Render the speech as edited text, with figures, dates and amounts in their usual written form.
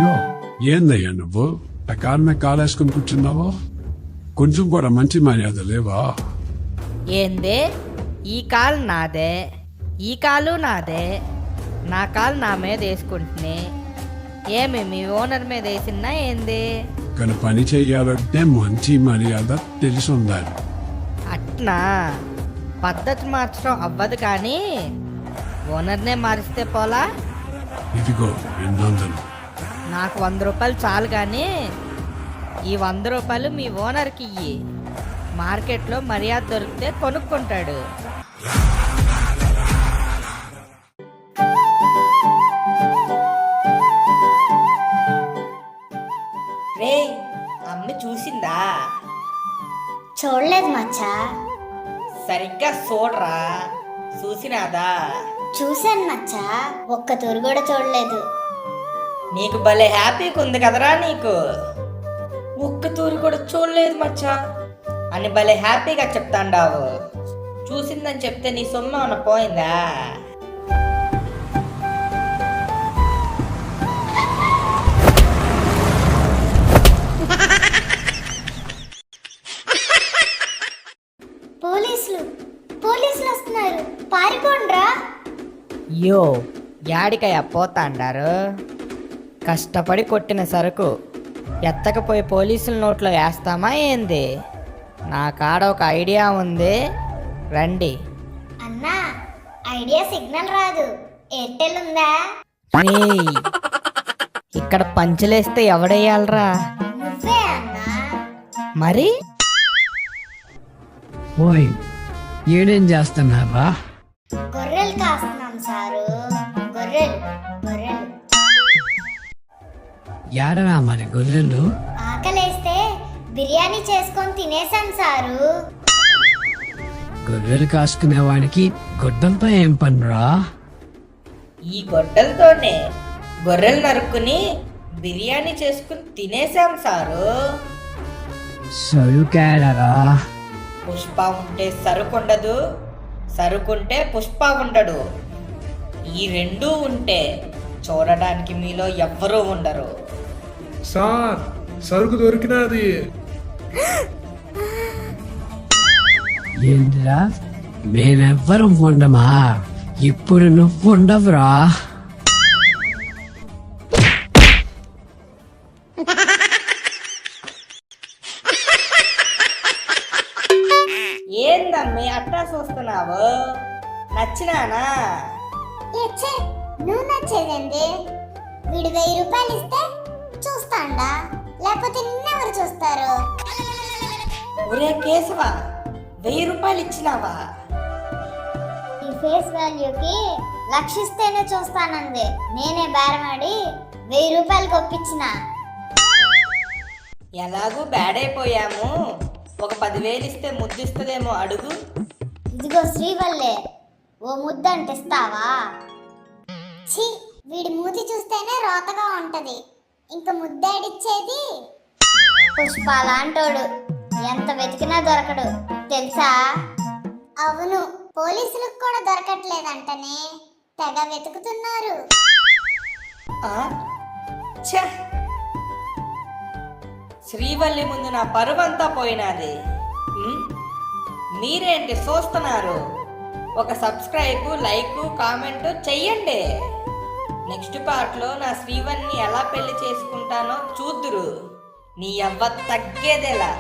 యో ఏందయ్యా నువ్వు కాలమే కాలేసుకుని కూర్చున్నావో? కొంచెం కూడా మంచి మర్యాద లేవా? ఏందే ఈ కాలు నాదే, ఈ కాలు నాదే, నా కాలు నా మీద వేసుకుంటునే. ఏమి మీ ఓనర్ మీద వేసినా ఏంది? కానీ పని చెయ్యాలంటే మంచి మర్యాద తెలిసి ఉండాలి. అట్నా పద్ధతి మార్చడం అవ్వదు కానీ ఓనర్నే మారిస్తే పోలా? ఇదిగో 200. నాకు 100 రూపాయలు చాలు కానీ ఈ 100 రూపాయలు మీ ఓనర్కి ఇయ్యి. మార్కెట్లో మర్యాద దొరికితే కొనుక్కుంటాడు. రే అమ్మి చూసిందా? చూడలేదు మచ్చా. సరిగ్గా చూడరా. చూసినాదా? చూశాను మచ్చా, ఒక్క తూరు కూడా చూడలేదు. నీకు భలే హ్యాపీగా ఉంది కదరా. నీకు ఒక్క తూరు కూడా చూడలేదు మచ్చా అని భలే హ్యాపీగా చెప్తాండావు. చూసిందని చెప్తే నీ సొమ్ము ఏమన్నా పోయిందా? పోలీసులు వస్తున్నారు, పారిపోండ్రా. యో యాడికయ్యా పోతాండారు? కష్టపడి కొట్టిన సరుకు ఎత్తకపోయి పోలీసుల నోట్లో వేస్తామా ఏంది? నా కాడ ఒక ఐడియా ఉంది, రండి. అన్నా, ఐడియా సిగ్నల్ రాదు, ఎయిర్టెల్ ఉందా? రేయ్, ఇక్కడ పంచులేస్తే ఎవడేయాలరా? నువ్వే అన్నా. మరి ఓయ్ ఏడేం చేస్తున్నారా? గొర్రెలు కాస్తున్నాం సారు, గొర్రెలు గొర్రెలు. ఏడరా మరి గొర్రెలు? ఆకలేస్తే బిర్యానీ చేసుకొని తినేసాం సారు. గొర్రెలు కాసుకునేవాడికి గొడ్డలతో ఏం పనిరా? ఈ గొడ్డలతోనే గొర్రెలు నరుక్కుని బిర్యానీ చేసుకుని తినేసాం సారు. సరుకేడరా? పుష్ప ఉంటే సరుకుండదు, సరుకుంటే పుష్ప ఉండడు. ఈ రెండూ ఉంటే చూడడానికి మీలో ఎవ్వరూ ఉండరు. సార్, సరుకు దొరికినది. ఏంటిరా, మేమెవ్వరం ఉండమా? ఇప్పుడు నువ్వు ఉండవురా. ఏందమ్మి అట్టా చూస్తున్నావు? నచ్చినానా? నువ్వు నచ్చేదండి. వీడు 1000 రూపాయలు ఇస్తే చూస్తాండా, లేకపోతే నిన్నెవరు చూస్తారు? ఒరే కేశవా, 1000 రూపాయలు ఇచ్చినావా? ఈ ఫేస్ వాల్యూకి లక్షిస్తేనే చూస్తానంది. నేనే బేరమాడి 1000 రూపాయలకి ఒప్పించిన. ఎలాగూ బ్యాడ్ అయిపోయాము, ఒక 10,000 ఇస్తే ముద్దిస్తుందేమో అడుగు. ఇదిగో శ్రీవల్లే, ఓ ముద్ద అంటిస్తావా? ఛీ, వీడి మూతి చూస్తేనే రోతగా ఉంటది, ఇంక ముద్దాడిచ్చేది. పుష్ప లాంటోడు ఎంత వెతికినా దొరకడు తెలుసా? అవును, పోలీసులకు కూడా దొరకట్లేదంటనే, తెగ వెతుకుతున్నారు. శ్రీవల్లి ముందు నా పరువంతా పోయినది. మీరేంటి చూస్తున్నారు? ఒక సబ్స్క్రైబ్, లైక్, కామెంట్ చెయ్యండి. నెక్స్ట్ పార్ట్లో నా శ్రీవల్లిని ఎలా పెళ్లి చేసుకుంటానో చూద్దురు. నీ అవ్వ తగ్గేదేలా.